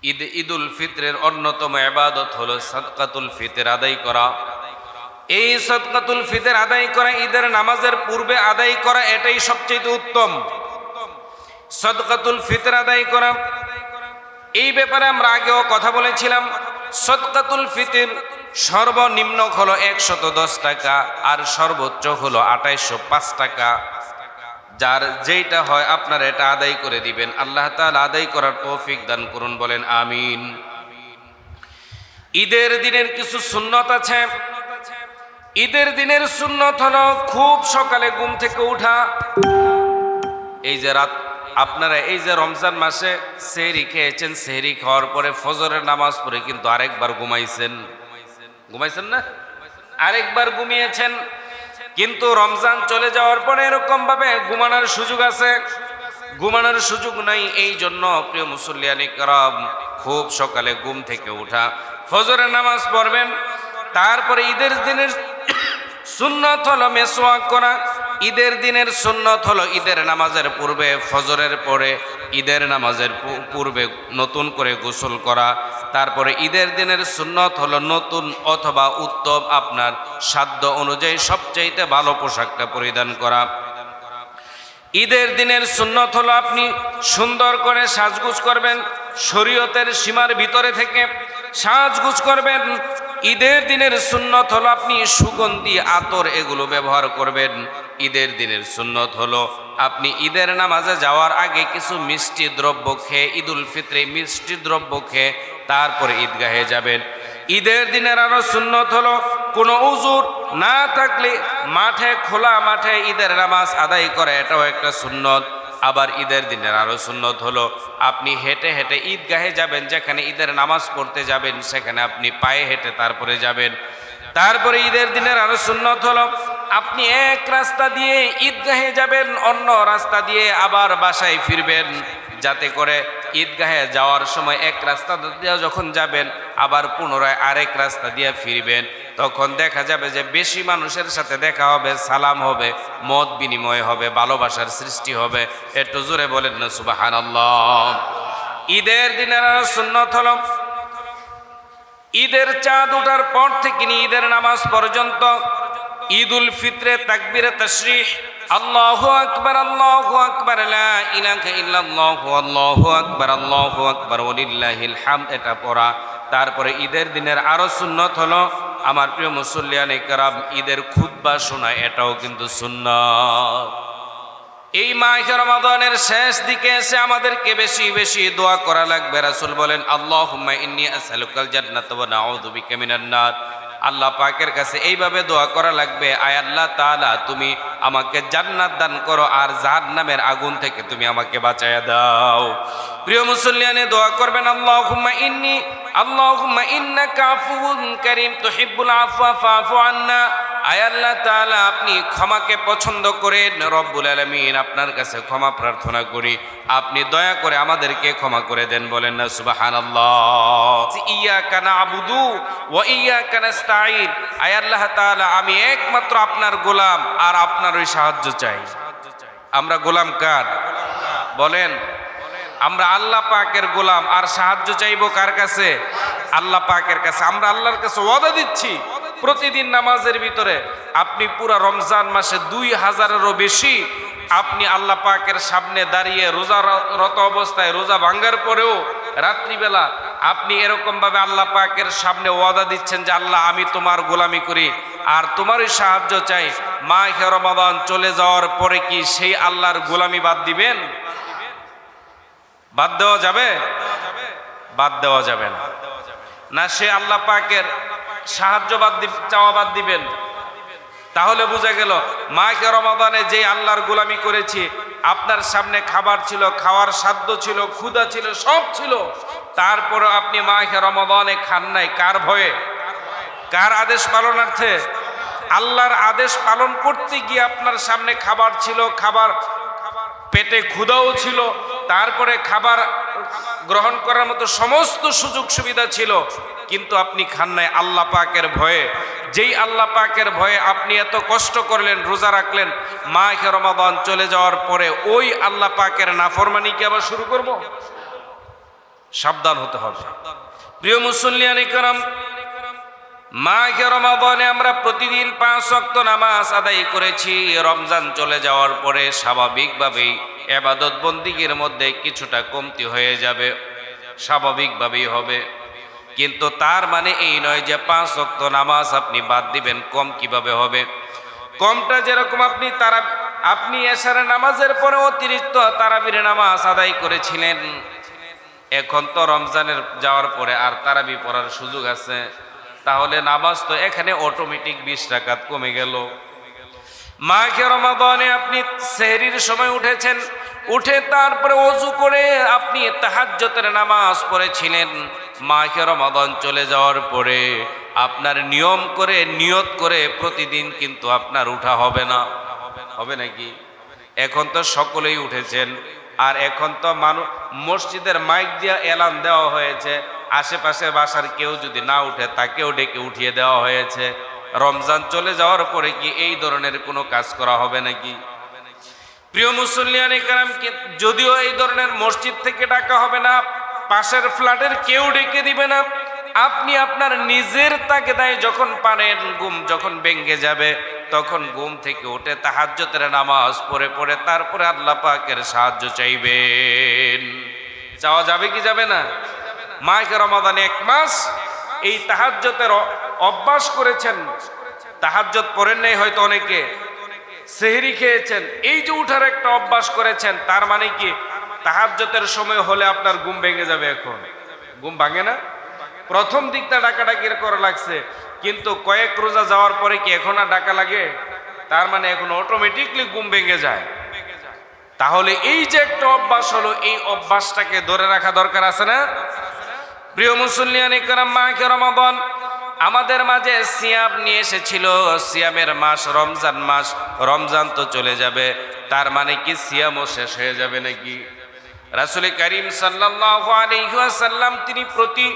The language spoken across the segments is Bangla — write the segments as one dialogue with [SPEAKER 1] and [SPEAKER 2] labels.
[SPEAKER 1] ঈদুল ফিতরের অন্যতম ইবাদত হলো সাদকাতুল ফিতর আদায় করা। এই সাদকাতুল ফিতর আদায় করা ঈদের নামাজের পূর্বে আদায় করা, এটাই সবচেয়ে উত্তম। সাদকাতুল ফিতর আদায় করা, এই ব্যাপারে আমরা আগেও কথা বলেছিলাম। সাদকাতুল ফিতর সর্বনিম্ন হলো 110 টাকা আর সর্বোচ্চ হলো 2805 টাকা। যার যেটা হয় আপনারা এটা আদায় করে দিবেন। আল্লাহ তাআলা আদায় করার তৌফিক দান করুন, বলেন আমিন। ঈদের দিনের কিছু সুন্নত আছে। ঈদের দিনের সুন্নত হলো খুব সকালে ঘুম থেকে উঠা। এই যে রাত আপনারা এই যে রমজান মাসে সেহরি খেয়েছেন, সেহরি খাওয়ার পরে ফজরের নামাজ পড়ে কিন্তু আরেকবার ঘুমাইছেন না? আরেকবার ঘুমিয়েছেন। কিন্তু রমজান চলে যাওয়ার পরে এরকম ভাবে ঘুমানোর সুযোগ আছে? ঘুমানোর সুযোগ নাই। এই জন্য প্রিয় মুসল্লিয়ানি کرام, খুব সকালে ঘুম থেকে উঠা, ফজরের নামাজ পড়বেন। তারপরে ঈদের দিনের সুন্নত হলো মেসওয়াক করা। ঈদের দিনের সুন্নত হলো ঈদের নামাজের পূর্বে, ফজরের পরে ঈদের নামাজের পূর্বে নতুন করে গোসল করা। তারপরে ঈদের দিনের সুন্নত হলো নতুন অথবা উত্তম আপনার সাধ্য অনুযায়ী সবচাইতে ভালো পোশাকটা পরিধান করা। ঈদের দিনের সুন্নত হলো আপনি সুন্দর করে সাজগুজ করবেন, শরীয়তের সীমার ভিতরে থেকে সাজগুজ করবেন। ঈদের দিনের সুন্নত হলো আপনি সুগন্ধি আতর এগুলো ব্যবহার করবেন। ঈদের দিনের সুন্নত হলো আপনি ঈদের নামাজে যাওয়ার আগে কিছু মিষ্টি দ্রব্য খেয়ে, ঈদুল ফিতরে মিষ্টি দ্রব্য খেয়ে তারপরে ঈদগাহে যাবেন। ঈদের দিনের আরো সুন্নত হলো কোনো উজুর না থাকলে মাঠে, খোলা মাঠে ঈদের নামাজ আদায় করে, এটাও একটা সুন্নত। আবার ঈদের দিনের আরো সুন্নত হলো আপনি হেঁটে হেঁটে ঈদগাহে যাবেন। যেখানে ঈদের নামাজ পড়তে যাবেন সেখানে আপনি পায়ে হেঁটে তারপরে যাবেন। তারপরে ঈদের দিনের আরো সুন্নত হলো আপনি এক রাস্তা দিয়ে ঈদগাহে যাবেন, অন্য রাস্তা দিয়ে আবার বাসায় ফিরবেন, যাতে করে ঈদগাহে যাওয়ার সময় এক রাস্তা দিয়ে যখন যাবেন আবার পুনরায় আরেক রাস্তা দিয়ে ফিরবেন। তখন দেখা যাবে যে বেশি মানুষের সাথে দেখা হবে, সালাম হবে, মত বিনিময় হবে, ভালোবাসার সৃষ্টি হবে। একটু জোরে বলেন না সুবহানাল্লাহ। ঈদের দিনের সুন্নত হলো ঈদের চাঁদ ওঠার পর থেকে নিয়ে ঈদের নামাজ পর্যন্ত ঈদুল ফিতরে তাকবীরে তাশরিহ, আল্লাহু আকবার, আল্লাহু আকবার, লা ইলাহা ইল্লাল্লাহ, আল্লাহু আকবার, আল্লাহু আকবার, ওয়ালিল্লাহিল হামদ, এটা পড়া। তারপরে ঈদের দিনের আরো সুন্নত হলো আমার প্রিয় মুসল্লিয়ানে কেরাম ঈদের খুতবা শোনা, এটাও কিন্তু সুন্নাত। এই মাহে রমাদানের শেষ দিকে এসে আমাদেরকে বেশি বেশি দোয়া করা লাগবে। রাসূল বলেন, আল্লাহুম্মা ইন্নী আসআলুকাল জান্নাতা ওয়া নাউযু বিকা মিনান নার। আল্লাহ পাকের কাছে এইভাবে দোয়া করা লাগবে, আয় আল্লাহ তাআলা তুমি আমাকে জান্নাত দান করো আর জাহান্নামের আগুন থেকে তুমি আমাকে বাঁচায়া দাও। প্রিয় মুসল্লিয়ানে দোয়া করবেন, আল্লাহুম্মা ইন্নাকা আফুউন কারীম তুহিব্বুল আফওয়া ফাফু আন্না। আয় আল্লাহ তাআলা আপনি ক্ষমাকে পছন্দ করেন, রব্বুল আলামিন আপনার কাছে ক্ষমা প্রার্থনা করি, আপনি দয়া করে আমাদেরকে ক্ষমা করে দেন, বলেন না সুবহানাল্লাহ। ইয়াকা না'বুদু ওয়া ইয়াকা নাস্তাঈন। আয় আল্লাহ তাআলা আমি একমাত্র আপনার গোলাম আর আপনারই সাহায্য চাই। আমরা গোলাম কার বলেন? আমরা আল্লাহ পাকের গোলাম আর সাহায্য চাইবো কার কাছে? আল্লাহ পাকের কাছে। আমরা আল্লাহর কাছে ওয়াদা দিচ্ছি প্রতিদিন নামাজের ভিতরে আপনি পুরা রমজান মাসে 2000-এরও বেশি আপনি আল্লাহ পাকের সামনে দাঁড়িয়ে রোজারত অবস্থায়, রোজা ভাঙ্গার পরেও রাত্রিবেলা আপনি এরকম ভাবে আল্লাহ পাকের সামনে ওয়াদা দিচ্ছেন যে আল্লাহ আমি তোমার গোলামি করি আর তোমারই সাহায্য চাই। মাহে রমাদান চলে যাওয়ার পরে কি সেই আল্লাহর গোলামি বাদ দিবেন? বাদ দেওয়া যাবে? বাদ দেওয়া যাবে না। না সে আল্লাহ পাকের সাহায্য চাওয়া বাদ দিবেন? তাহলে বোঝা গেল মাহে রমাদানে যে আল্লাহর গোলামি করেছি, আপনার সামনে খাবার ছিল, খাওয়ার সাধ্য ছিল, ক্ষুধা ছিল, সব ছিল, তারপরে আপনি মাহে রমাদানে খান নাই। কার ভয়ে? কার আদেশ পালনার্থে? আল্লাহর আদেশ পালন করতে গিয়ে আপনার সামনে খাবার ছিল, খাবার পেটে ক্ষুধাও ছিল, তারপরে খাবার গ্রহণ করার মতো সমস্ত সুযোগ সুবিধা ছিল, কিন্তু আপনি খান নাই আল্লাহ পাকের ভয়ে। যেই আল্লাহ পাকের ভয়ে আপনি এত কষ্ট করলেন, রোজা রাখলেন, মাহে রমাদান চলে যাওয়ার পরে ওই আল্লাহ পাকের নাফরমানি কি আবার শুরু করব? সাবধান হতে হবে। প্রিয় মুসল্লিয়ানে কেরাম, মাহে রমাদানে আমরা প্রতিদিন 5 ওয়াক্ত নামাজ আদায় করেছি। রমজান চলে যাওয়ার পরে স্বাভাবিকভাবেই ইবাদত বন্দিগির মধ্যে কিছুটা কমতি হয়ে যাবে, স্বাভাবিকভাবেই হবে। কিন্তু তার মানে এই নয় যে 5 ওয়াক্ত নামাজ আপনি বাদ দিবেন। কম কিভাবে হবে? কমটা যেরকম আপনি এশারের নামাজের পরে অতিরিক্ত তারাবির নামাজ আদায় করেছিলেন, এখন তো রমজানের যাওয়ার পরে আর তারাবি পড়ার সুযোগ আছে, তাহলে নামাজ তো এখানে অটোমেটিক 20 রাকাত কমে গেল। মাহে রমাদানে আপনি সেহরির সময় উঠেছেন, উঠে তারপরে ওযু করে আপনি তাহাজ্জুদের নামাজ পড়েছিলেন। মাহে রমাদান চলে যাওয়ার পরে আপনার নিয়ত করে প্রতিদিন কিন্তু আপনার উঠা হবে না। হবে নাকি? এখন তো সকলেই উঠেছেন, আর এখন তো মসজিদের মাইক দিয়ে এলান দেওয়া হয়েছে, আশেপাশের বাসার কেউ যদি না উঠে তাকেও ডেকে উঠিয়ে দেওয়া হয়েছে। রমজান চলে যাওয়ার পরে কি এই ধরনের কোনো কাজ করা হবে নাকি? প্রিয় মুসল্লিয়ানে কেরাম, যদিও এই ধরনের মসজিদ থেকে ডাকা হবে না, পাশের ফ্ল্যাটের কেউ ডেকে দিবে না, আপনি আপনার নিজের তাগিদায় যখন পারেন, ঘুম যখন ভেঙে যাবে তখন ঘুম থেকে উঠে তাহাজ্জুদের নামাজ পড়ে তারপরে আল্লাহ পাকের সাহায্য চাইবেন। চাওয়া যাবে কি যাবে না? মাহে রমাদানে 1 মাস এই তাহাজ্জুদের অভ্যাস করেছেন, তাহাজ্জুদ পড়েন নাই হয়তো অনেকে, সেহরি খেয়েছেন, এই যে উঠার একটা অভ্যাস করেছেন, তার মানে কি তাহাজ্জুদের সময় হলে আপনার ঘুম ভেঙে যাবে? এখন ঘুম ভাঙে না। প্রথম দিকটা ডাকাডাকির করা লাগছে, কিন্তু কয়েক রোজা যাওয়ার পরে কি এখন আর ডাকা লাগে? তার মানে এখন অটোমেটিকলি ঘুম ভেঙে যায়। তাহলে এই যে একটা অভ্যাস হলো, এই অভ্যাসটাকে ধরে রাখা দরকার আছে না? প্রিয় মুসল্লিয়ানে কেরাম, মাহে রমাদান আমাদের মাঝে সিয়াম নিয়ে এসেছিল, সিয়ামের মাস রমজান মাস। রমজান তো চলে যাবে, তার মানে কি সিয়ামও শেষ হয়ে যাবে নাকি? রাসূল করিম সাল্লাল্লাহু আলাইহি ওয়াসাল্লাম তিনি প্রতি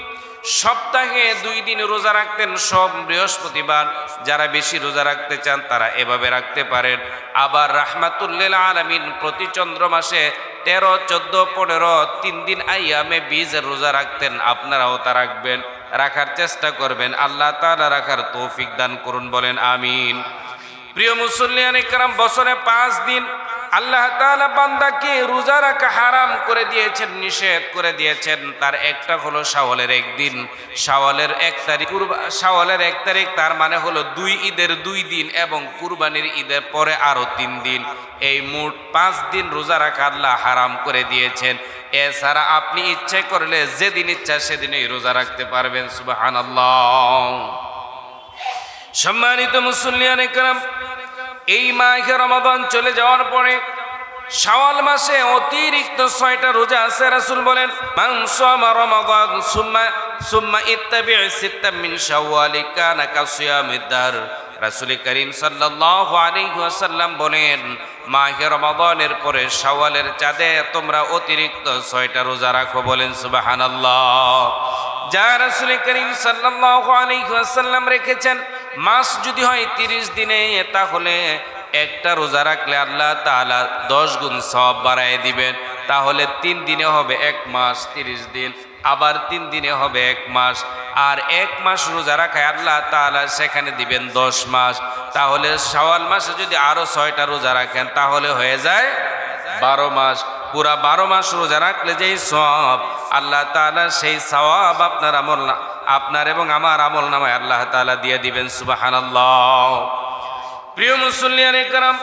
[SPEAKER 1] সপ্তাহে 2 দিন রোজা রাখতেন, সব বৃহস্পতিবার। যারা বেশি রোজা রাখতে চান তারা এভাবে রাখতে পারেন। আবার রাহমাতুল লিল আলামিন প্রতি চন্দ্র মাসে 13, 14, 15 3 দিন আইয়ামে বীজের রোজা রাখতেন। আপনারাও তা রাখবেন, রাখার চেষ্টা করবেন। আল্লাহ তাআলা রাখার তৌফিক দান করুন, বলেন আমিন। প্রিয় মুসল্লিয়ানে কেরাম, বছরে 5 দিন আল্লাহ তাআলা বান্দাকে রোজা রাখা হারাম করে দিয়েছেন, নিষেধ করে দিয়েছেন। তার একটা হলো শাওয়ালের 1 দিন, শাওয়ালের 1 তারিখ, শাওয়ালের 1 তারিখ, তার মানে হলো 2 ঈদের 2 দিন এবং কুরবানির ঈদের পরে আরো 3 দিন। এই মোট 5 দিন রোজা রাখা আল্লাহ হারাম করে দিয়েছেন। এছাড়া আপনি ইচ্ছে করলে যেদিন ইচ্ছা সেদিনই রোজা রাখতে পারবেন। সুবহানাল্লাহ। সম্মানিত মুসল্লিয়ানে কেরাম, এই মাহে রমাদান চলে যাওয়ার পরে শাওয়াল মাসে অতিরিক্ত 6টা রোজা আছে। রাসূল বলেন, মান সামা রমাদান সুম্মা ইত্তাবি' সিত্তাম মিন শাওয়াল কানা কাসিয়ামিদ দার। রাসূল করিম সাল্লাল্লাহু আলাইহি ওয়াসাল্লাম বলেন, মাহে রমাদানের পরে শাওয়ালের চাঁদে তোমরা অতিরিক্ত 6টা রোজা রাখো। বলেন সুবহানাল্লাহ। যা রাসূল করিম সাল্লাল্লাহু আলাইহি ওয়াসাল্লাম রেখেছেন, মাস যদি হয় 30 দিনে, তাহলে একটা রোজা রাখলে আল্লাহ তাআলা 10 গুণ সওয়াব বাড়ায় দিবেন। তাহলে 3 দিনে হবে 1 মাস 30 দিন, আবার 3 দিনে হবে 1 মাস, আর 1 মাস রোজা রাখায় আল্লাহ তাআলা সেখানে দিবেন 10 মাস। তাহলে শাওয়াল মাসে যদি আরো 6টা রোজা রাখেন তাহলে হয়ে যায় 12 মাস। পুরা 12 মাস রোজা রাখলে যেই সওয়াব, আল্লাহ তাআলা সেই সওয়াব আপনার এবং আমার আমল নামায় আল্লাহ তাআলা দিয়ে দিবেন। সুবহানাল্লাহ। প্রিয় মুসল্লিয়ানে কেরাম,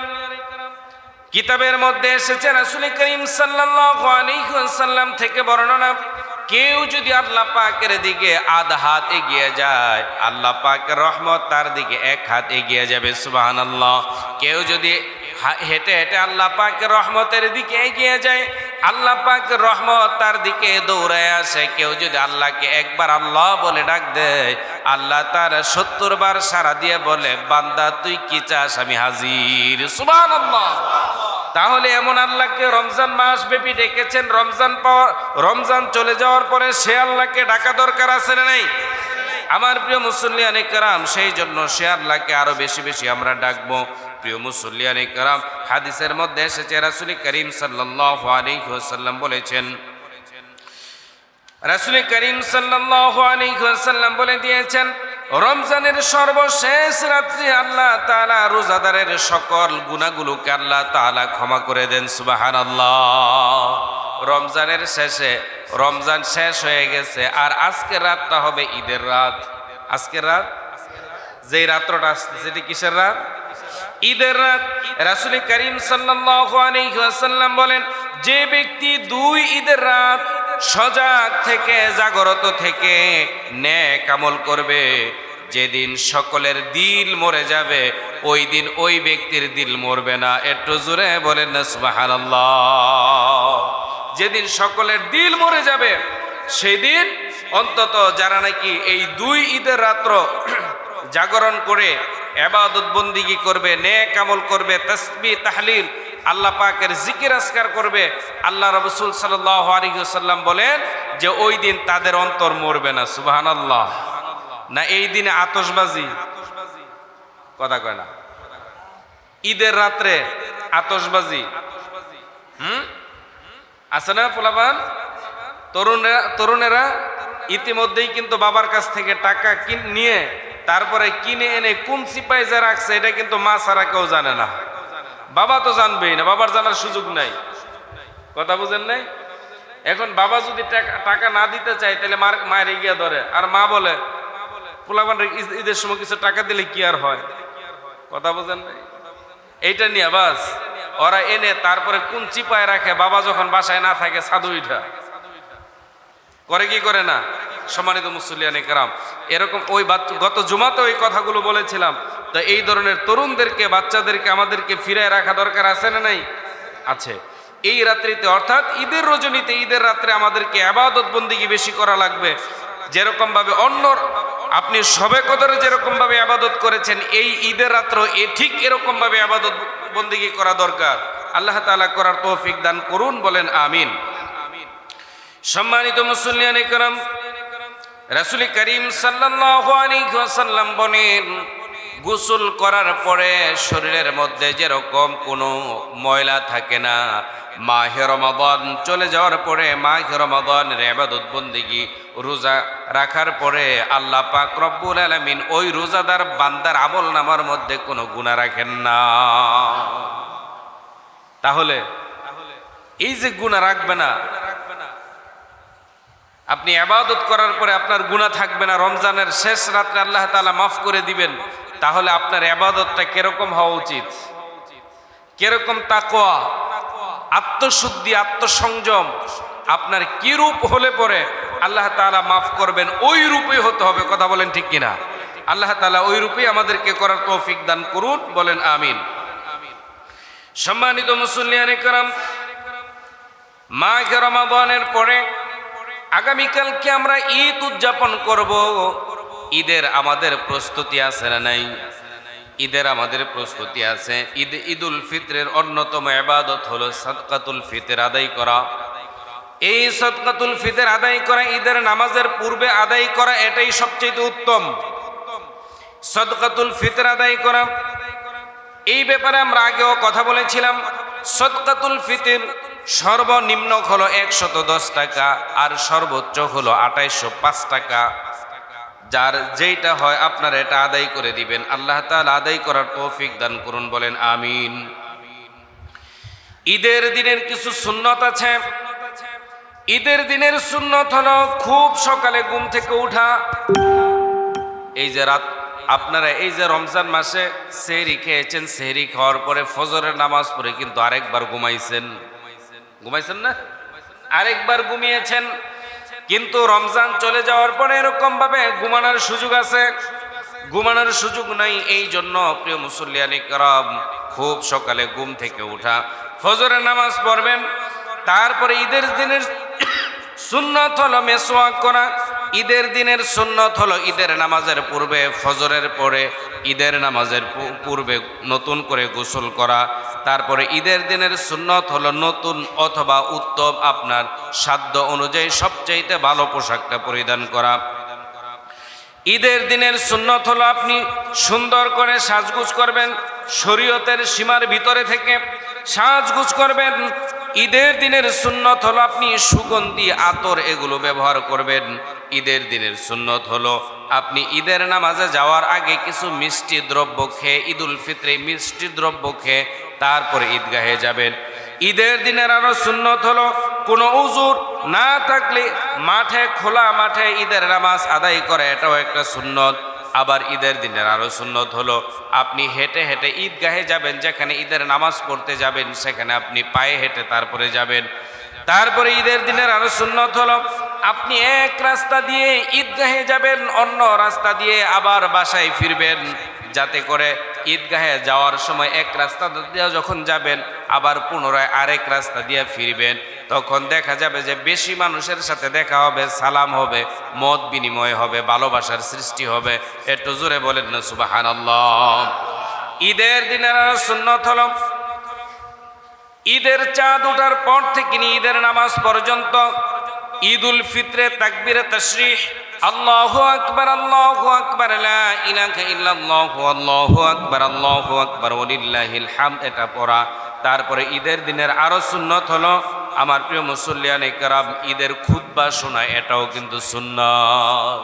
[SPEAKER 1] কিতাবের মধ্যে এসেছে রাসূল করিম সাল্লাল্লাহু আলাইহি ওয়াসাল্লাম থেকে বর্ণনা, কেউ যদি আল্লাহ পাকের দিকে আধা হাত এগিয়ে যায়, আল্লাহ পাকের রহমত তার দিকে 1 হাত এগিয়ে যাবে। সুবহানাল্লাহ। কেউ যদি হেঁটে হেঁটে আল্লাহ পাকের রহমতের দিকে এগিয়ে যায়, আল্লাহ পাকের রহমত তার দিকে দৌড়ায় আসে। কেউ যদি আল্লাহকে একবার আল্লাহ বলে ডাক দেয়, আল্লাহ তার 70 বার সাড়া দিয়ে বলে, বান্দা তুই কি চাস, আমি হাজির। সুবহানাল্লাহ। তাহলে এমন আল্লাহকে রমজান মাস ব্যাপী ডেকেছেন, রমজান চলে যাওয়ার পরে সে আল্লাহকে ডাকা দরকার আছে না নাই? আমার প্রিয় মুসল্লিয়ানে কেরাম, সেই জন্য সে আল্লাহকে আরো বেশি বেশি আমরা ডাকবো। প্রিয় মুসল্লিয়ানে কেরাম, হাদিসের মধ্যে এসেছে রাসূল করিম সাল্লাল্লাহু আলাইহি ওয়াসাল্লাম বলেছেন, রাসূল করিম সাল্লাল্লাহু আলাইহি ওয়াসাল্লাম বলে দিয়েছেন, রমজানের সর্বশেষ রাত্রি আল্লাহ তাআলা রোজাদারের সকল গুনাহগুলোকে আল্লাহ তাআলা ক্ষমা করে দেন। সুবহানাল্লাহ। রমজানের শেষে, রমজান শেষ হয়ে গেছে, আর আজকের রাতটা হবে ঈদের রাত। আজকের রাত, যেই রাত্রটা আসছে, সেটি কিসের রাত? ঈদের রাত। রাসূল করিম সাল্লাল্লাহু আলাইহি ওয়াসাল্লাম বলেন, যে ব্যক্তি দুই ঈদের রাত সজাগ থেকে, জাগ্রত থেকে নেক আমল করবে, যেদিন সকলের দিল মরে যাবে, ওই দিন ওই ব্যক্তির দিল মরবে না। একটু জোরে বলেন না সুবহানাল্লাহ। যেদিন সকলের দিল মরে যাবে, সেই দিন অন্তত যারা নাকি এই দুই ঈদের রাত্র জাগরণ করে ইবাদত বন্দিগি করবে, নেক আমল করবে, তাসবিহ তাহলিল, আল্লাহ পাকের জিকির আজকার করবে, আল্লাহ রাসূল সাল্লাল্লাহু আলাইহি ওয়াসাল্লাম বলেন যে ওই দিন তাদের অন্তর মরবে না। সুবহানাল্লাহ। না এই দিনে আতশবাজি, কথা কয় না, ঈদের রাত্রে আতশবাজি আছে না? পোলাপান, তরুণেরা ইতিমধ্যেই কিন্তু বাবার কাছ থেকে টাকা নিয়ে তারপরে কিনে এনে কোন চিপায় যে রাখছে, এটা কিন্তু মা ছাড়া কেউ জানে না। বাবা তো জানবেই না, বাবার জানার সুযোগ নাই। কথা বুঝেন নাই? এখন বাবা যদি টাকা না দিতে চায়, তাহলে মায়ের গিয়া ধরে, আর মা বলে পোলাপান ঈদের সময় কিছু টাকা দিলে কি আর হয়। কথা বুঝেন নাই? এইটা নিয়ে বাস ওরা এনে তারপরে কোন চিপায় রাখে, বাবা যখন বাসায় না থাকে সাধু ইঠা করে, কি করে না? সম্মানিত মুসল্লিয়ানে কেরাম, এরকম ওই গত জুমাতে ওই কথাগুলো বলেছিলাম। তো এই ধরনের তরুণদেরকে, বাচ্চাদেরকে আমাদেরকে ফিরায় রাখা দরকার আছে না নাই? আছে। এই রাত্রিতে অর্থাৎ ঈদের রজনীতে, ঈদের রাত্রে আমাদেরকে ইবাদত বন্দিগি বেশি করা লাগবে। যেরকম ভাবে অন্য আপনি শবে কদরে যেরকম ভাবে ইবাদত করেছেন, এই ঈদের রাত্র ঠিক এরকম ভাবে ইবাদত বন্দিগি করা দরকার। আল্লাহ তাআলা করার তৌফিক দান করুন, বলেন আমিন। সম্মানিত মুসল্লিয়ানে কেরাম, রাসূল করিম সাল্লাল্লাহু আলাইহি ওয়াসাল্লাম বলেন, গোসল করার পরে শরীরের মধ্যে যেরকম কোনো ময়লা থাকে না, মাহে রমাদান চলে যাওয়ার পরে, মাহে রমাদানের ইবাদত বন্দেগী রোজা রাখার পরে আল্লাহ পাক রব্বুল আলামিন ওই রোজাদার বান্দার আমল নামার মধ্যে কোনো গুনাহ রাখেন না। তাহলে এই যে গুনাহ রাখবে না, আপনি ইবাদত করার পরে আপনার গুনাহ থাকবে না, রমজানের শেষ রাতে আল্লাহ তাআলা মাফ করে দিবেন, তাহলে আপনার ইবাদতটা কিরকম হওয়া উচিত? কিরকম তাকওয়া, আত্মশুদ্ধি, আত্মসংযম আপনার কি রূপ হলে পরে আল্লাহ তাআলা মাফ করবেন, ওই রূপেই হতে হবে। কথা বলেন ঠিক কিনা? আল্লাহ তাআলা ওই রূপেই আমাদেরকে করার তৌফিক দান করুন, বলেন আমিন। সম্মানিত মুসল্লিয়ানে কেরাম, মাহে রমাদানের পরে আগামীকালকে আমরা ঈদ উদযাপন করব। ঈদের আমাদের প্রস্তুতি আছে না নাই? ঈদের আমাদের প্রস্তুতি আছে। ঈদুল ফিতরের অন্যতম ইবাদত হলো সাদকাতুল ফিতর আদায় করা। এই সাদকাতুল ফিতর আদায় করা, ঈদের নামাজের পূর্বে আদায় করা, এটাই সবচেয়ে উত্তম। সাদকাতুল ফিতর আদায় করা, এই ব্যাপারে আমরা আগেও কথা বলেছিলাম। সাদকাতুল ফিতর সর্বনিম্ন হলো 110 টাকা, আর সর্বোচ্চ হলো 2805 টাকা। যার যেইটা হয় আপনারা এটা আদায় করে দিবেন। আল্লাহ তাআলা আদায় করার তৌফিক দান করুন, বলেন আমিন। ঈদের দিনের কিছু সুন্নত আছে। ঈদের দিনের সুন্নত হলো খুব সকালে ঘুম থেকে উঠা। এই যে রাত আপনারা এই যে রমজান মাসে সেহরি খেয়েছেন, সেহরি খাওয়ার পরে ফজরের নামাজ পড়ে কিন্তু আরেকবার ঘুমাইছেন না? আরেকবার ঘুমিয়েছেন। কিন্তু রমজান চলে যাওয়ার পরে এরকম ভাবে ঘুমানোর সুযোগ আছে? ঘুমানোর সুযোগ নাই। এই জন্য প্রিয় মুসল্লিয়ানে কেরাম, খুব সকালে ঘুম থেকে উঠা, ফজরের নামাজ পড়বেন। তারপরে ঈদের দিনের সুন্নত হলো মেসওয়াক করা। ঈদের দিনের সুন্নত হলো ঈদের নামাজের পূর্বে, ফজরের পরে ঈদের নামাজের পূর্বে নতুন করে গোসল করা। তারপরে ঈদের দিনের সুন্নত হলো নতুন অথবা উত্তম আপনার সাধ্য অনুযায়ী সবচাইতে ভালো পোশাকটা পরিধান করা। ঈদের দিনের সুন্নত হলো আপনি সুন্দর করে সাজগুজ করবেন, শরীয়তের সীমার ভিতরে থেকে সাজগুজ করবেন। ঈদের দিনের সুন্নত হলো আপনি সুগন্ধি আতর এগুলো ব্যবহার করবেন। ঈদের দিনের সুন্নত হলো আপনি ঈদের নামাজে যাওয়ার আগে কিছু মিষ্টি দ্রব্য খেয়ে, ঈদুল ফিত্রে মিষ্টি দ্রব্য খেয়ে তারপরে ঈদগাহে যাবেন। ঈদের দিনের আরো সুন্নত হলো কোনো উজুর না থাকলে মাঠে, খোলা মাঠে ঈদের নামাজ আদায় করে, এটাও একটা সুন্নত। আবার ঈদের দিনের আরো সুন্নত হলো আপনি হেঁটে হেঁটে ঈদগাহে যাবেন, যেখানে ঈদের নামাজ পড়তে যাবেন সেখানে আপনি পায়ে হেঁটে তারপরে যাবেন। তারপরে ঈদের দিনের আরো সুন্নত হলো আপনি এক রাস্তা দিয়ে ঈদগাহে যাবেন, অন্য রাস্তা দিয়ে আবার বাসায় ফিরবেন, যাতে করে ঈদগাহে যাওয়ার সময় এক রাস্তা দিয়ে যখন যাবেন আবার পুনরায় আরেক রাস্তা দিয়ে ফিরবেন, তখন দেখা যাবে যে বেশি মানুষের সাথে দেখা হবে, সালাম হবে, মত বিনিময় হবে, ভালোবাসার সৃষ্টি হবে। একটু জোরে বলেন না সুবহানাল্লাহ। ঈদের দিনের আরো সুন্নত হলো ঈদের চাঁদ ওঠার পর থেকে নিয়ে ঈদের নামাজ পর্যন্ত ঈদুল ফিত্রে তাকবীরে তাশরিহ, আল্লাহু আকবার, আল্লাহু আকবার, লা ইলাহা ইল্লাল্লাহ, আল্লাহু আকবার, আল্লাহু আকবার, ওয়ালিল্লাহিল হামদ, এটা পড়া। তারপরে ঈদের দিনের আরো সুন্নত হলো আমার প্রিয় মুসল্লিয়ানে কেরাম ঈদের খুতবা শোনা, এটাও কিন্তু সুন্নাত।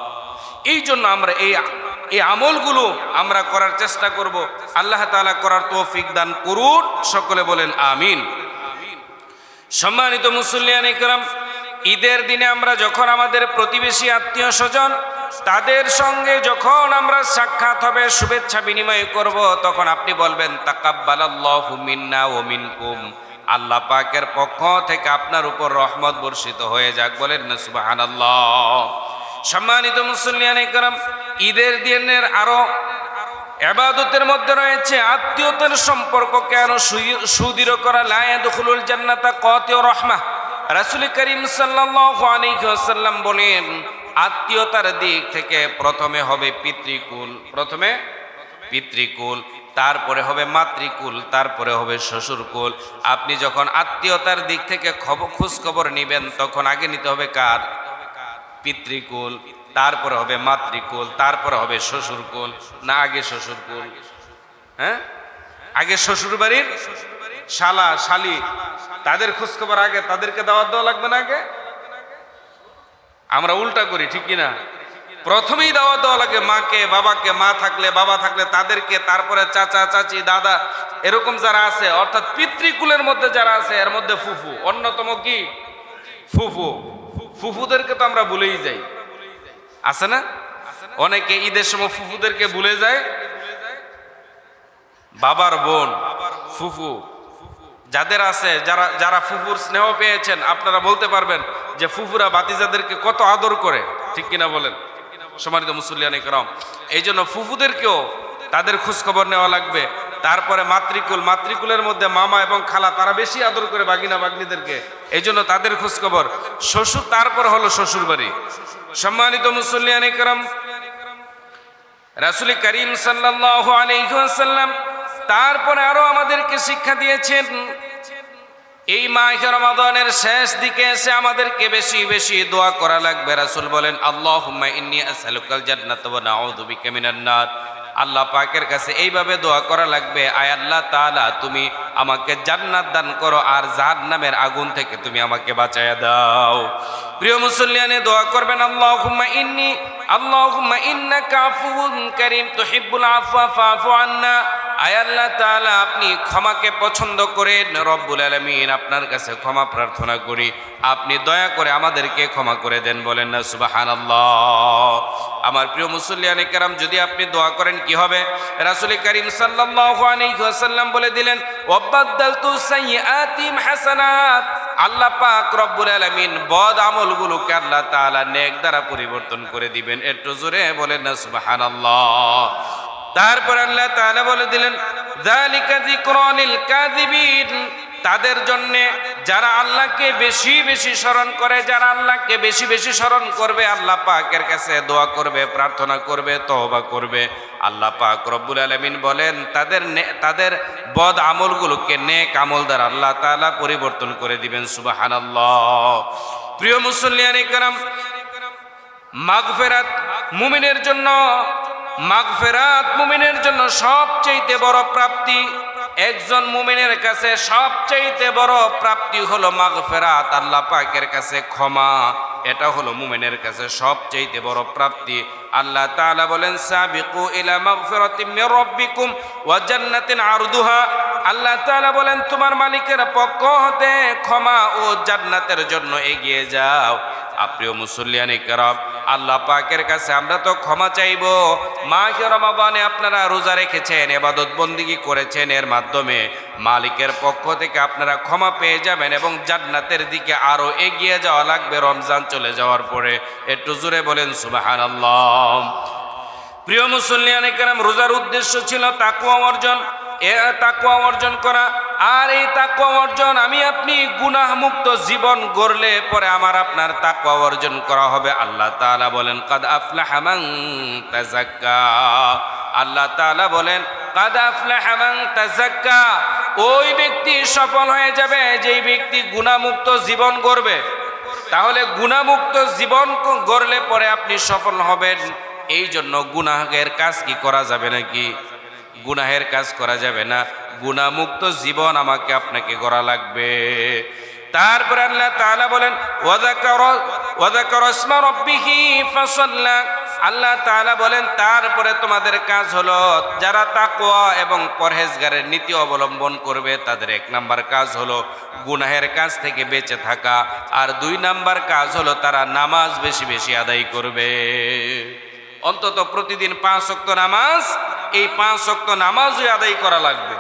[SPEAKER 1] এই জন্য আমরা এই আমলগুলো আমরা করার চেষ্টা করব। আল্লাহ তাআলা করার তৌফিক দান করুন, সকলে বলেন আমিন। সম্মানিত মুসল্লিয়ানে কেরাম, ঈদের দিনে আমরা যখন আমাদের প্রতিবেশী, আত্মীয় স্বজন, তাদের সঙ্গে যখন আমরা সাক্ষাৎ হবে, শুভেচ্ছা বিনিময় করব, তখন আপনি বলবেন তাকাব্বালাল্লাহু মিন্না ওয়া মিনকুম, আল্লাহ পাকের পক্ষ থেকে আপনার উপর রহমত বর্ষিত হয়ে যাক, বলেন না সুবহানাল্লাহ। সম্মানিত মুসল্লিয়ানে কেরাম, ঈদের দিনের আরো ইবাদতের মধ্যে রয়েছে আত্মীয়তার সম্পর্ককে আরো সুদৃঢ় করা। লা ইয়াদখুলুল জান্নাতা কাতিউ রাহমাহ, রাসূল করিম সাল্লাল্লাহু আলাইহি ওয়াসাল্লাম বলেন আত্মীয়তার দিক থেকে প্রথমে হবে পিতৃকুল, প্রথমে পিতৃকুল, তারপরে হবে মাতৃকুল, তারপরে হবে শ্বশুরকুল। আপনি যখন আত্মীয়তার দিক থেকে খোঁজ খবর নেবেন তখন আগে নিতে হবে কার? পিতৃকুল, তারপরে হবে মাতৃকুল, তারপরে হবে শ্বশুরকুল। না আগে শ্বশুরকুল? হ্যাঁ, আগে শ্বশুর বাড়ির শালা শালি তাদের খোঁজ খবর আগে, তাদেরকে দাওয়াত দেওয়া লাগবে না আগে? আমরা উল্টা করি, ঠিক কিনা? প্রথমেই দাওয়াত দেওয়া লাগে মাকে, বাবাকে, মা থাকলে বাবা থাকলে তাদেরকে, তারপরে চাচা চাচি দাদা এরকম যারা আছে, অর্থাৎ পিতৃকুলের মধ্যে যারা আছে এর মধ্যে ফুফু অন্যতম। কি ফুফু? ফুফুদেরকে তো আমরা ভুলেই যাই, আছে না? অনেকে ঈদের সময় ফুফুদেরকে ভুলে যায়। বাবার বোন ফুফু যাদের আছে, যারা ফুফুর স্নেহ পেয়েছেন, আপনারা বলতে পারবেন যে ফুফুরা ভাতিজাদেরকে কত আদর করে, ঠিক কিনা বলেন? সম্মানিত মুসল্লিয়ানে কেরাম, এই জন্য ফুফুদেরকেও তাদের খোঁজ খবর নেওয়া লাগবে। তারপরে মাতৃকুল, মাতৃকুলের মধ্যে মামা এবং খালা, তারা বেশি আদর করে বাগিনা বাগনিদেরকে, এই জন্য তাদের খোঁজ খবর। শ্বশুর, তারপর হলো শ্বশুর বাড়ি। সম্মানিত মুসল্লিয়ানে কেরাম, রাসূল করিম সাল্লাল্লাহু আলাইহি ওয়াসাল্লাম তারপরে আরো আমাদেরকে শিক্ষা দিয়েছেন, এই মাহে রমাদানের শেষ দিকে এসে আমাদেরকে বেশি বেশি দোয়া করা লাগবে। রাসূল বলেন আল্লাহুম্মা ইন্নী আসআলুকাল জান্নাতা ওয়া নাউযু বিকা মিনান নার। আল্লাহ পাকের কাছে এইভাবে দোয়া করা লাগবে, আয় আল্লাহ তাআলা তুমি আমাকে জান্নাত দান করো আর জাহান্নামের আগুন থেকে তুমি আমাকে বাঁচায়া দাও। প্রিয় মুসল্লিয়ানে দোয়া করবেন আল্লাহুম্মা ইন্নাকা আফুউন কারীম তুহিব্বুল আফওয়া ফাফু আন্না। আয় আল্লাহ তাআলা আপনি ক্ষমাকে পছন্দ করেন, রব্বুল আলামিন আপনার কাছে ক্ষমা প্রার্থনা করি, আপনি দয়া করে আমাদেরকে ক্ষমা করে দেন, বলেন না সুবহানাল্লাহ। আমার প্রিয় মুসল্লিয়ানে কেরাম, যদি আপনি দোয়া করেন কি হবে? রাসূল করিম সাল্লাল্লাহু আলাইহি ওয়াসাল্লাম বলে দিলেন ওয়াবাদদালতু সাইয়্যাতিম হাসানাত। আল্লাহ পাক রব্বুল আলামিন বদ আমলগুলোকে আল্লাহ তাআলা নেক দ্বারা পরিবর্তন করে দিবেন। একটু জোরে বলেন না সুবহানাল্লাহ। তারপর আল্লাহ তাআলা বলে দিলেন যালিকা যিকরা লিল কাযিবিন, তাদের জন্য যারা আল্লাহকে বেশি বেশি স্মরণ করে, যারা আল্লাহকে বেশি বেশি স্মরণ করবে, আল্লাহ পাকের কাছে দোয়া করবে, প্রার্থনা করবে, তওবা করবে, আল্লাহ পাক রব্বুল আলামিন বলেন তাদের বদ আমলগুলোকে নেক আমল দ্বারা আল্লাহ তাআলা পরিবর্তন করে দিবেন। সুবহানাল্লাহ। প্রিয় মুসল্লিয়ানে কেরাম, মাগফিরাত মুমিনের জন্য সবচেয়ে বড় প্রাপ্তি। একজন মুমিনের কাছে সবচাইতে বড় প্রাপ্তি হলো মাগফিরাত, আল্লাহ পাকের কাছে ক্ষমা। এটা হলো মুমিনের কাছে সবচাইতে বড় প্রাপ্তি। আল্লাহ তাআলা বলেন সাবিকু ইলা মাগফিরাতিম মির রাব্বিকুম ওয়া জান্নাতিন আরদুহা। আল্লাহ তাআলা বলেন তোমার মালিকের পক্ষ হতে ক্ষমা ও জান্নাতের জন্য এগিয়ে যাও। প্রিয় মুসল্লিয়ানে কেরাম, আল্লাহ পাকের কাছে আমরা তো ক্ষমা চাইব। মাহে রমাদানে আপনারা রোজা রেখেছেন, ইবাদত বন্দেগী করেছেন, এর মাধ্যমে মালিকের পক্ষ থেকে আপনারা ক্ষমা পেয়ে যাবেন এবং জান্নাতের দিকে আরো এগিয়ে যাওয়া লাগবে রমজান চলে যাওয়ার পরে। একটু জোরে বলেন সুবহানাল্লাহ। প্রিয় মুসল্লিয়ানে কেরাম, রোজার উদ্দেশ্য ছিল তাকওয়া অর্জন, তাকওয়া অর্জন করা। আর এই তাকওয়া অর্জন আমি আপনি গুনাহ মুক্ত জীবন গড়লে পরে আমার আপনার তাকওয়া অর্জন করা হবে। আল্লাহ তাআলা বলেন কাদ আফলাহা মান তাযাক্কা। আল্লাহ তাআলা বলেন কাদ আফলাহা মান তাযাক্কা। ওই ব্যক্তি সফল হয়ে যাবে যেই ব্যক্তি গুনাহমুক্ত জীবন গড়বে। তাহলে গুনাহমুক্ত জীবন গড়লে পরে আপনি সফল হবেন। এই জন্য গুনাহের কাজ কি করা যাবে নাকি? গুনাহের কাজ করা যাবে না। গুনাহমুক্ত জীবন আমাকে আপনাকে গড়া লাগবে। তারপরে আল্লাহ তাআলা বলেন ওয়াযাকারা ইসমা রাব্বিহি ফাসাল্লা। আল্লাহ তাআলা বলেন তারপরে তোমাদের কাজ হলো যারা তাকওয়া এবং পরহেজগারের নীতি অবলম্বন করবে তাদের 1 নাম্বার কাজ হলো গুনাহের কাজ থেকে বেঁচে থাকা, আর 2 নাম্বার কাজ হলো তারা নামাজ বেশি বেশি আদায় করবে। অন্তত প্রতিদিন 5 ওয়াক্ত নামাজ, এই 5 ওয়াক্ত নামাজই আদায় করা লাগবে,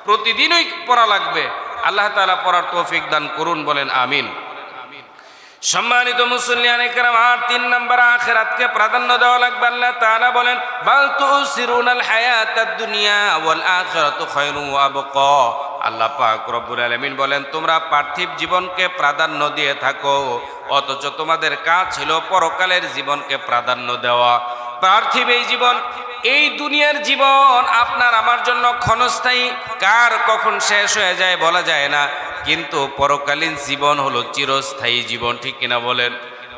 [SPEAKER 1] প্রতিদিনই পড়া লাগবে। আল্লাহ তাআলা পড়ার তৌফিক দান করুন, বলেন আমিন। সম্মানিত মুসল্লিয়ানে কেরাম, আর 3 নাম্বার আখিরাতকে প্রাধান্য দেওয়া লাগবে। আল্লাহ তাআলা বলেন বাল তুসিরুনাল হায়াতাদ দুনিয়া ওয়াল আখিরাতু খায়রুন ওয়া আবকা। আল্লাহ পাক রব্বুল আলামিন বলেন তোমরা পার্থিব জীবনকে প্রাধান্য দিয়ে থাকো, অথচ তোমাদের কাজ ছিল পরকালের জীবনকে প্রাধান্য দেওয়া। পার্থিব এই জীবন, এই দুনিয়ার জীবন আপনার আমার জন্য ক্ষণস্থায়ী, কার কখন শেষ হয়ে যায় বলা যায় না। কিন্তু পরকালীন জীবন হলো চিরস্থায়ী জীবন, ঠিক কিনা বলেন?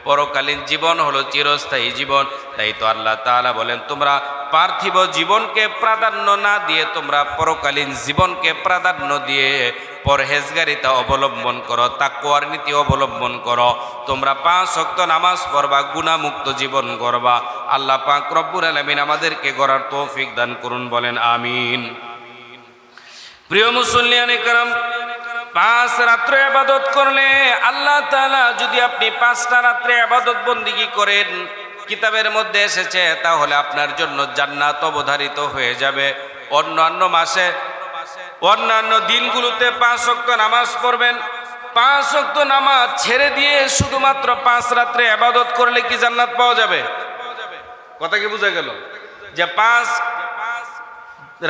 [SPEAKER 1] পরকালীন জীবন হলো চিরস্থায়ী জীবন। তাই তো আল্লাহ তাআলা বলেন তোমরা পার্থিব জীবনকে প্রাধান্য না দিয়ে তোমরা পরকালীন জীবনকে প্রাধান্য দিয়ে পরহেজগারিতা অবলম্বন করো, তাকওয়ার নীতি অবলম্বন করো। তোমরা 5 ওয়াক্ত নামাজ পড়বা, গুনাহমুক্ত জীবন গড়বা। আল্লাহ পাক রব্বুল আলামিন আমাদেরকে গড়ার তৌফিক দান করুন, বলেন আমিন। প্রিয় মুসল্লিয়ানে কেরাম, 5 রাত্রে ইবাদত করলে আল্লাহ তাআলা যদি আপনি 5টা রাত্রে ইবাদত বন্দেগী করেন, কিতাবের মধ্যে এসেছে, তাহলে আপনার জন্য জান্নাত অবধারিত হয়ে যাবে। অন্যান্য মাসে, অন্যান্য দিনগুলোতে 5 ওয়াক্ত নামাজ পড়বেন, 5 ওয়াক্ত নামাজ ছেড়ে দিয়ে শুধুমাত্র 5 রাত্রে ইবাদত করলে কি জান্নাত পাওয়া যাবে? কথা কি বোঝা গেল? যে 5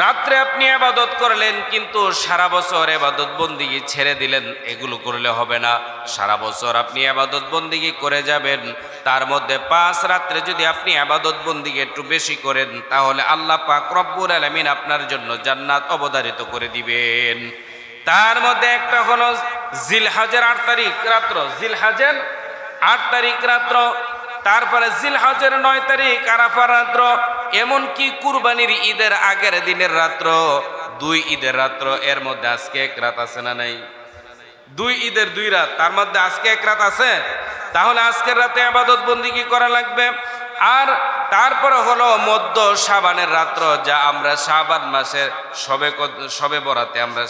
[SPEAKER 1] রাত্রে আপনি ইবাদত করলেন কিন্তু সারা বছর ইবাদত বন্দেগী ছেড়ে দিলেন, এগুলো করলে হবে না। সারা বছর আপনি ইবাদত বন্দেগী করে যাবেন, তার মধ্যে 5 রাত্রে যদি আপনি ইবাদত বন্দেগী একটু বেশি করেন, তাহলে আল্লাহ পাক রব্বুল আলামিন আপনার জন্য জান্নাত অবধারিত করে দিবেন। তার মধ্যে একটা হলো জিলহজের 8 তারিখ রাত্র, জিলহজের 8 তারিখ রাত্র, তারপরে জিলহজের 9 তারিখ আরাফা রাত্র, এমনকি কুরবানির ঈদের আগের দিনের রাত্র, 2 ঈদের রাত্র। এর মধ্যে আজকে 1 রাত আছে না নাই? 2 ঈদের 2 রাত, তার মধ্যে আজকে 1 রাত আছে। তাহলে আজকের রাতে ইবাদত বন্দেগী করা লাগবে। আর তারপরে হলো মধ্য শাবানের রাত্র, যা আমরা শাবান মাসের সবে বরাতে আমরা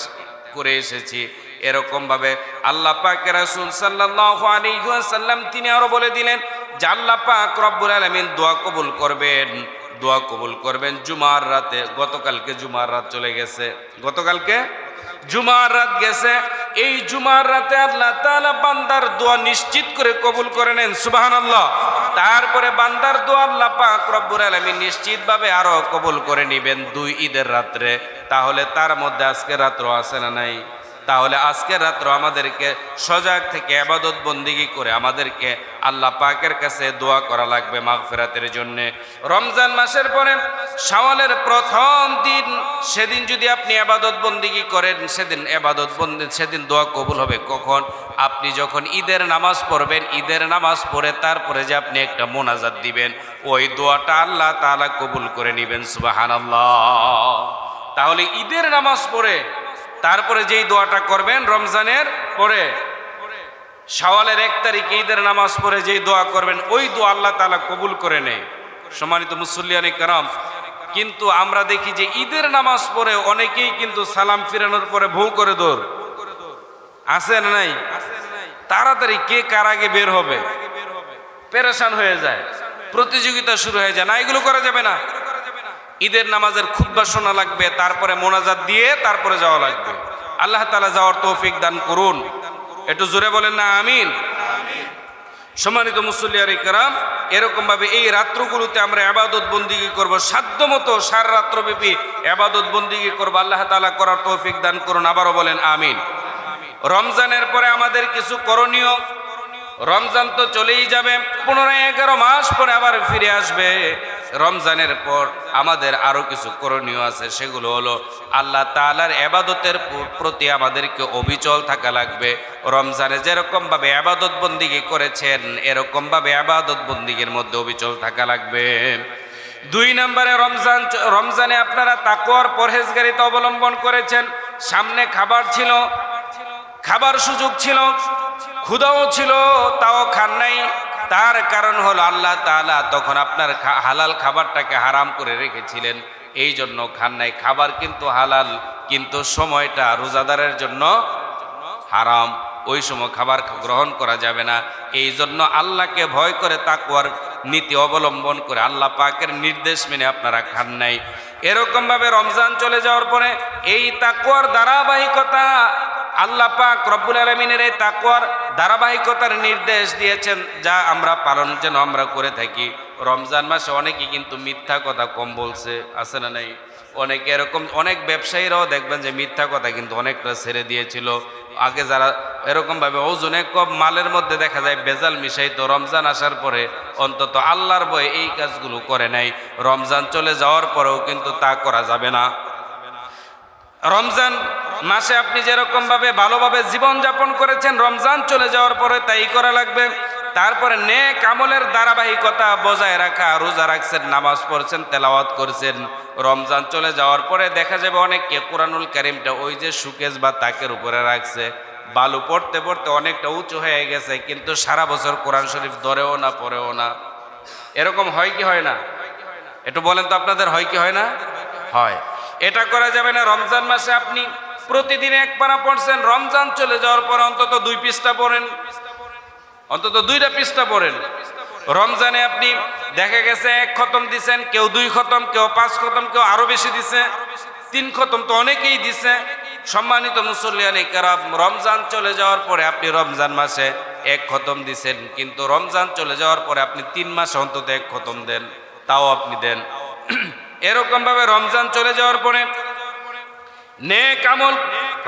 [SPEAKER 1] করে এসেছি। এরকম ভাবে আল্লাহ পাকের রাসূল সাল্লাল্লাহু আলাইহি ওয়াসাল্লাম তিনি আরো বলে দিলেন যে আল্লাহ পাক রব্বুল আলামিন দোয়া কবুল করবেন, দোয়া কবুল করবেন জুমার রাতে। গতকালকে জুমার রাত চলে গেছে, গতকালকে জুমার রাত গেছে। এই জুমার রাতে আল্লাহ তাআলা বান্দার দোয়া নিশ্চিত করে কবুল করে নেন, সুবহানাল্লাহ। তারপরে বান্দার দোয়া আল্লাহ পাক রব্বুল আলামিন নিশ্চিতভাবে আরো কবুল করে নেবেন 2 ঈদের রাত্রে। তাহলে তার মধ্যে আজকের রাত্র আছে না নাই? তাহলে আজকের রাত্র আমাদেরকে সজাগ থেকে ইবাদত বন্দেগী করে আমাদেরকে আল্লাহ পাকের কাছে দোয়া করা লাগবে মাগফিরাতের জন্য। রমজান মাসের পরে শাওয়ালের প্রথম দিন, সেদিন যদি আপনি ইবাদত বন্দেগী করেন, সেদিন দোয়া কবুল হবে। কখন? আপনি যখন ঈদের নামাজ পড়বেন, ঈদের নামাজ পড়ে তারপরে যে আপনি একটা মোনাজাত দিবেন, ওই দোয়াটা আল্লাহ তাআলা কবুল করে নেবেন, সুবহানাল্লাহ। তাহলে ঈদের নামাজ পড়ে তারপরে যেই দোয়াটা করবেন রমজানের পরে, শাওয়ালের 1 তারিখে ঈদের নামাজ পড়ে যেই দোয়া করবেন ওই দোয়া আল্লাহ তাআলা কবুল করে নেয়। সম্মানিত মুসল্লিয়ানে কেরাম, কিন্তু আমরা দেখি যে ঈদের নামাজ পড়ে অনেকেই কিন্তু সালাম ফিরানোর পরে ভৌ করে দৌড়, আছে না নাই? তাড়াতাড়ি কে কার আগে বের হবে পেরেশান হয়ে যায়, প্রতিযোগিতা শুরু হয়ে যায়। না, এগুলো করা যাবে না। ঈদের নামাজের খুতবা শোনা লাগবে, তারপরে মোনাজাত দিয়ে তারপরে যাওয়া লাগবে। আল্লাহ তাআলা যাওয়ার তৌফিক দান করুন। একটু জোরে বলেন না আমিন। সম্মানিত মুসল্লিয়ানে কেরাম, এরকম ভাবে এই রাত্রগুলোতে আমরা ইবাদত বন্দিগি করব, সাধ্যমতো সারা রাত্রব্যাপী ইবাদত বন্দিগি করব। আল্লাহ তাআলা করার তৌফিক দান করুন। আবারও বলেন আমিন। রমজানের পরে আমাদের কিছু করণীয়, রমজান তো চলেই যাবে, 15-11 মাস পরে আবার ফিরে আসবে। রমজানের পর আমাদের আরো কিছু করণীয় আছে, সেগুলো হলো আল্লাহ তাআলার ইবাদতের প্রতি আমাদেরকে অবিচল থাকা লাগবে। রমজানে যেরকম ভাবে ইবাদত বন্দিগি করেছেন এরকম ভাবে ইবাদত বন্দিগির মধ্যে অবিচল থাকা লাগবে। 2 নম্বরে রমজানে আপনারা তাকওয়ার পরহেজগারিতা অবলম্বন করেছেন। সামনে খাবার ছিল, খাবার সুযোগ ছিল, ক্ষুধাও ছিল, তাও খান নাই। তার কারণ হলো আল্লাহ তাআলা তখন আপনার হালাল খাবারটাকে হারাম করে রেখেছিলেন, এই জন্য খান নাই। খাবার কিন্তু হালাল, কিন্তু সময়টা রোজাদারের জন্য হারাম, ওই সময় খাবার গ্রহণ করা যাবে না। এই জন্য আল্লাহকে ভয় করে তাকওয়ার নীতি অবলম্বন করে আল্লাহ পাকের নির্দেশ মেনে আপনারা খান নাই। এরকমভাবে রমজান চলে যাওয়ার পরে এই তাকওয়ার ধারাবাহিকতা, আল্লাহ পাক রব্বুল আলামিনের এই তাকওয়ার ধারাবাহিকতার নির্দেশ দিয়েছেন, যা আমরা পালন যেন আমরা করে থাকি। রমজান মাসে অনেকেই কিন্তু মিথ্যা কথা কম বলছে, আছে না নাই? অনেকে এরকম, অনেক ব্যবসায়ীরাও দেখবেন যে মিথ্যা কথা কিন্তু অনেকটা ছেড়ে দিয়েছিল। আগে যারা এরকমভাবে ওজনে কম মালের মধ্যে দেখা যায় ভেজাল মিশাইতো, রমজান আসার পরে অন্তত আল্লাহর ভয়ে এই কাজগুলো করে নাই। রমজান চলে যাওয়ার পরেও কিন্তু তা করা যাবে না। রমজান মাসে আপনি যেরকম ভাবে ভালোভাবে জীবন যাপন করেছেন, রমজান চলে যাওয়ার পরে তাই করা লাগবে। তারপরে নেক আমলের ধারাবাহিকতা বজায় রাখা, রোজা রাখছেন, নামাজ পড়ছেন, তেলাওয়াত করছেন, রমজান চলে যাওয়ার পরে দেখা যাবে অনেককে কোরআনুল কারীমটা ওই যে সুকেস বা তাকের উপরে রাখছে, বালু পড়তে পড়তে অনেকটা উঁচু হয়ে গেছে, কিন্তু সারা বছর কোরআন শরীফ ধরেও না, পড়েও না। এরকম হয় কি হয় না? একটু বলেন তো আপনাদের হয় কি হয় না? হয়। এটা করা যাবে না। রমজান মাসে আপনি প্রতিদিন 1 পারা পড়ছেন, রমজান চলে যাওয়ার পর অন্তত 2 পৃষ্ঠা পড়েন, অন্তত 2টা পৃষ্ঠা পড়েন। রমজানে আপনি দেখা গেছে 1 খতম দিছেন, কেউ 2 খতম, কেউ 5 খতম, কেউ আরো বেশি দিছে, 3 খতম তো অনেকেই দিছে। সম্মানিত মুসল্লিয়ানে কেরাম, রমজান চলে যাওয়ার পরে আপনি রমজান মাসে 1 খতম দিছেন, কিন্তু রমজান চলে যাওয়ার পরে আপনি 3 মাসে অন্তত 1 খতম দেন, তাও আপনি দেন। এরকম ভাবে রমজান চলে যাওয়ার পরে নেক আমল,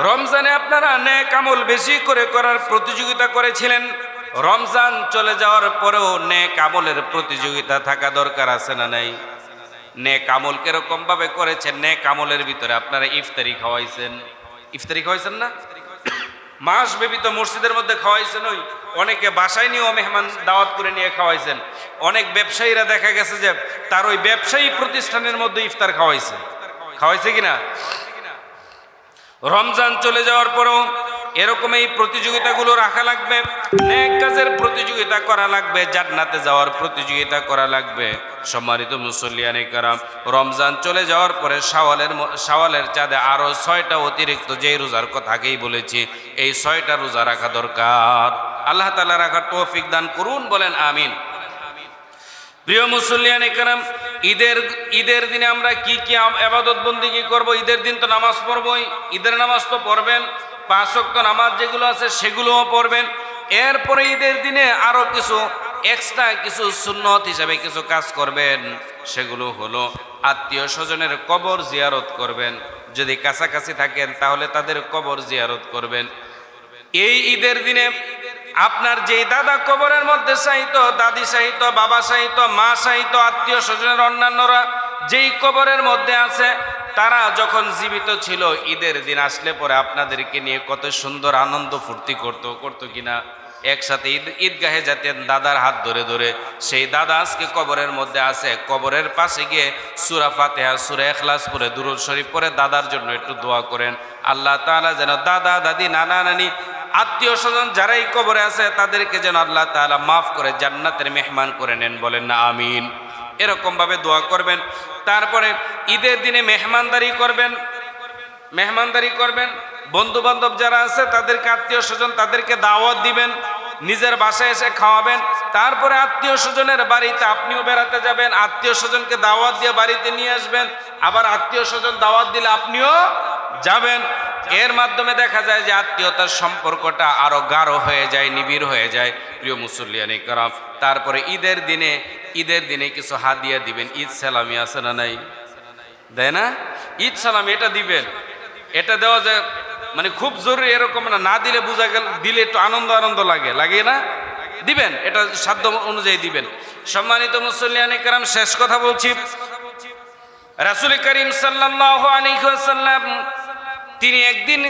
[SPEAKER 1] রমজানে আপনারা নেক আমল বেশি করে করার প্রতিযোগিতা করেছিলেন, রমজান চলে যাওয়ার পরেও নেক আমলের প্রতিযোগিতা থাকা দরকার, আছে না নাই? নেক আমল কিরকম ভাবে করেছেন? নেক আমলের ভিতরে আপনারা ইফতারি খাওয়াইছেন, ইফতারি খাওয়াইছেন না? মাস ব্যাপী তো মসজিদের মধ্যে খাওয়াইছেন, ওই অনেকে বাসায় নিয়েও মেহমান দাওয়াত করে নিয়ে খাওয়াইছেন। অনেক ব্যবসায়ীরা দেখা গেছে যে তার ওই ব্যবসায়ী প্রতিষ্ঠানের মধ্যে ইফতার খাওয়াইছে, খাওয়াইছে কিনা? রমজান চলে যাওয়ার পরেও এরকম এই প্রতিযোগিতাগুলো রাখা লাগবে। নেক কাজের প্রতিযোগিতা করা লাগবে, জান্নাতে যাওয়ার প্রতিযোগিতা করা লাগবে। সম্মানিত মুসল্লিয়ানে কেরাম, রমজান চলে যাওয়ার পরে শাওয়ালের চাঁদে আরো 6টা অতিরিক্ত যেই রোজার কথা আগেই বলেছি, এই 6টা রোজা রাখা দরকার। আল্লাহ তাআলা রাখার তৌফিক দান করুন, বলেন আমিন। প্রিয় মুসল্লিয়ানে কেরাম, ঈদের দিনে আমরা কি কি ইবাদত বন্দেগী করব? ঈদের দিন তো নামাজ পড়বই, ঈদের নামাজ তো পড়বেন, 5 ওয়াক্ত নামাজ যেগুলো আছে সেগুলোও পড়বেন। এরপরে ঈদের দিনে আরো কিছু এক্সট্রা কিছু সুন্নত হিসাবে কিছু কাজ করবেন, সেগুলো হলো আত্মীয় স্বজনের কবর জিয়ারত করবেন। যদি কাছাকাছি থাকেন তাহলে তাদের কবর জিয়ারত করবেন। এই ঈদের দিনে আপনার যেই দাদা কবরের মধ্যে শায়িত, দাদি শায়িত, বাবা শায়িত, মা শায়িত, আত্মীয় স্বজনের অন্যান্যরা যেই কবরের মধ্যে আছে, তারা যখন জীবিত ছিল ঈদের দিন আসলে পরে আপনাদেরকে নিয়ে কত সুন্দর আনন্দ ফুর্তি করতো কিনা? একসাথে ঈদগাহে যেতেন দাদার হাত ধরে ধরে। সেই দাদা আজকে কবরের মধ্যে আছে। কবরের পাশে গিয়ে সূরা ফাতিহা, সূরা ইখলাস পড়ে, দুরূদ শরীফ পড়ে দাদার জন্য একটু দোয়া করেন। আল্লাহ তাআলা যেন দাদা দাদি নানা নানি আত্মীয় স্বজন যারাই কবরে আছে তাদেরকে যেন আল্লাহ তাআলা মাফ করে জান্নাতের মেহমান করে নেন, বলেন না আমিন। এরকম ভাবে দোয়া করবেন। তারপরে ঈদের দিনে মেহমানদারি করবেন। বন্ধু বান্ধব যারা আছে তাদেরকে, আত্মীয় স্বজন তাদেরকে দাওয়াত দিবেন, নিজের বাসায় এসে খাওয়াবেন। তারপরে আত্মীয় স্বজনের বাড়িতে আপনিও বেড়াতে যাবেন, আত্মীয় স্বজনকে দাওয়াত দিয়ে বাড়িতে নিয়ে আসবেন, আবার আত্মীয় স্বজন দাওয়াত দিলে আপনিও যাবেন। এর মাধ্যমে দেখা যায় যে আত্মীয়তার সম্পর্কটা আরো গাঢ় হয়ে যায়, নিবিড় হয়ে যায়। প্রিয় মুসল্লিয়ানে কেরাম, তারপরে ঈদের দিনে কিছু হাদিয়া দিবেন। ঈদ সালামি আছে না নাই? দেয় না? ঈদ সালামি এটা দিবেন। এটা দেওয়া যায় মানে খুব জরুরি এরকম না, না দিলে বোঝা গেল, দিলে একটু আনন্দ লাগে না? দিবেন, এটা সাধ্য অনুযায়ী দিবেন। সম্মানিত মুসল্লিয়ানে কেরাম, শেষ কথা বলছি। রাসূল করিম সাল্লাল্লাহু আলাইহি ওয়াসাল্লাম তিনি একদিন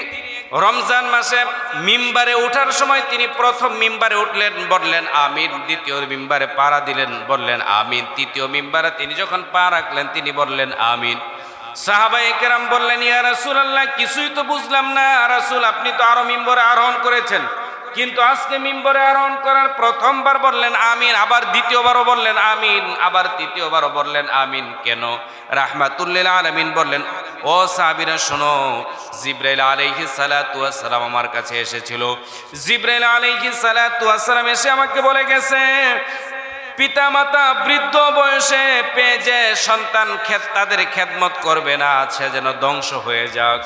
[SPEAKER 1] রমজান মাসে মিম্বারে ওঠার সময় তিনি প্রথম মিম্বারে উঠলেন, বললেন আমিন। দ্বিতীয় মিম্বারে পাড়া দিলেন, বললেন আমিন। তৃতীয় মিম্বারে তিনি যখন পা রাখলেন তিনি বললেন আমিন। সাহাবায়ে কেরাম বললেন, ইয়া রাসূলুল্লাহ, কিছুই তো বুঝলাম না। রাসূল, আপনি তো আরো মিম্বরে আরোহণ করেছেন, কিন্তু আজকে মিম্বরে আরোহণ করার প্রথমবার বললেন আমিন, আবার দ্বিতীয়বারও বললেন আমিন, আবার তৃতীয়বারও বললেন আমিন। কেন? রাহমাতুল্লিল আলামিন বললেন, ও সাহাবীরা শোনো, জিবরাইল আলাইহিস সালাতু ওয়াস সালাম আমার কাছে এসেছিল। জিবরাইল আলাইহিস সালাতু ওয়াস সালাম এসে আমাকে বলে গেছে, পিতামাতা বৃদ্ধ বয়সে পেয়ে যে সন্তান তাদের খেদমত করবে না, সে যেন ধ্বংস হয়ে যাক।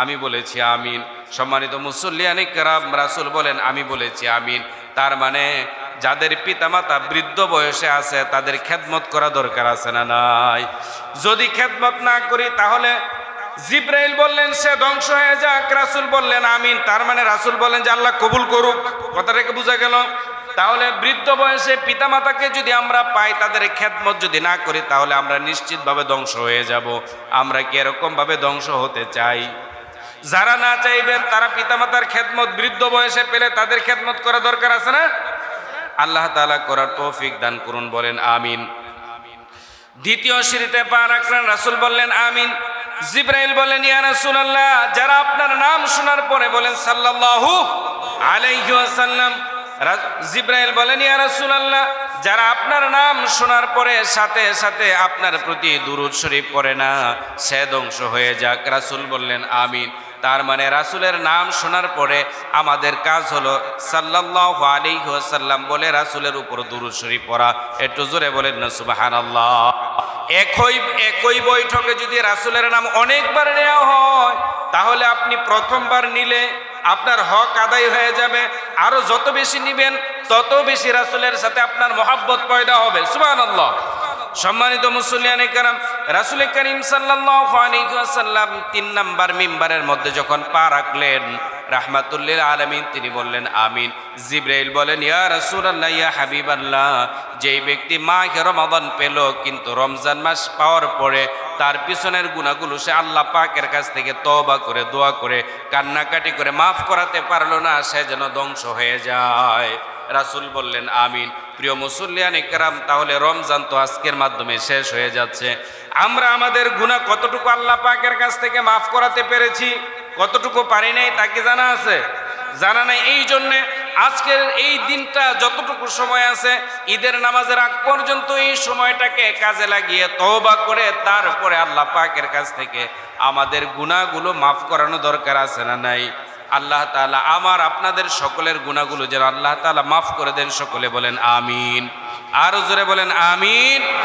[SPEAKER 1] আমি বলেছি আমিন। সম্মানিত মুসল্লিয়ানে কেরাম, রাসূল বলেন আমি বলেছি আমিন। তার মানে যাদের পিতামাতা বৃদ্ধ বয়সে আছে তাদের খেদমত করা দরকার আছে না নাই? যদি খেদমত না করি তাহলে জিবরাইল বললেন সে ধ্বংস হয়ে যাক, রাসূল বললেন আমিন। তার মানে রাসূল বলেন যে আল্লাহ কবুল করুক। কথাটাকে বোঝা গেল? তাহলে বৃদ্ধ বয়সে পিতামাতাকে যদি আমরা পাই, তাদের খেদমত যদি না করি, তাহলে আমরা নিশ্চিতভাবে ধ্বংস হয়ে যাব। আমরা কি এরকম ভাবে ধ্বংস হতে চাই? যারা না চাইবেন তারা পিতামাতার খেদমত বৃদ্ধ বয়সে পেলে তাদের খেদমত করা দরকার আছে না? আল্লাহ তাআলা করার তৌফিক দান করুন, বলেন আমিন। দ্বিতীয় সিঁড়িতে পা রাখলেন, রাসূল বললেন আমিন। জিবরাইল বলেন, ইয়া রাসূলুল্লাহ, যারা আপনার নাম শোনার পরে বলেন সাল্লাল্লাহু আলাইহি ওয়াসাল্লাম। জিবরাইল বলেন, ইয়া রাসূলুল্লাহ, যারা আপনার নাম শোনার পরে সাথে সাথে আপনার প্রতি দুরূদ শরীফ পড়ে না, সে ধ্বংস হয়ে যাক। রাসূল বললেন আমিন। তার মানে রাসূলের নাম শোনার পরে আমাদের কাজ হলো সাল্লাল্লাহু আলাইহি ওয়াসাল্লাম বলে রাসূলের উপর দুরূদ শরীফ পড়া। একটু জোরে বলেন না সুবহানাল্লাহ। একই বৈঠকে যদি রাসূলের নাম অনেকবার নেওয়া হয়, তাহলে আপনি প্রথমবার নিলে আপনার হক আদায় হয়ে যাবে। আরো যত বেশি নিবেন তত বেশি রাসূলের সাথে আপনার মহব্বত পয়দা হবে। সুবহানাল্লাহ। সম্মানিত মুসল্লিয়ানে কেরাম, রাসূল করিম সাল্লাল্লাহু আলাইহি ওয়াসাল্লাম 3 নাম্বার মিম্বারের মধ্যে যখন পা রাখলেন, রাহমাতুল্লিল আলামিন তিনি বললেন আমিন। জিবরাইল বলেন, ইয়া রাসূলুল্লাহ, ইয়া হাবিবাল্লাহ, যেই ব্যক্তি মাহে রমাদান পেল কিন্তু রমজান মাস পাওয়ার পরে তার পিছনের গুনাহগুলো সে আল্লাহ পাকের কাছ থেকে তওবা করে, দোয়া করে, কান্নাকাটি করে মাফ করাতে পারলো না, সে যেন ধ্বংস হয়ে যায়। রাসূল বললেন আমিন। প্রিয় মুসল্লিয়ানে কেরাম, তাহলে রমজান তো আজকের মাধ্যমে শেষ হয়ে যাচ্ছে। আমরা আমাদের গুনাহ কতটুকু আল্লাহ পাকের কাছ থেকে মাফ করাতে পেরেছি, কতটুকু পারি নাই, তা কি জানা আছে? জানা নাই। এই জন্যে আজকের এই দিনটা যতটুকু সময় আছে, ঈদের নামাজের আগ পর্যন্ত এই সময়টাকে কাজে লাগিয়ে তওবা করে তারপরে আল্লাহ পাকের কাছ থেকে আমাদের গুনাহগুলো মাফ করানো দরকার আছে না নাই? আল্লাহ তাআলা আমার আপনাদের সকলের গুনাহগুলো যেন আল্লাহ তাআলা মাফ করে দেন। সকলে বলেন আমিন। আরো জোরে বলেন আমিন।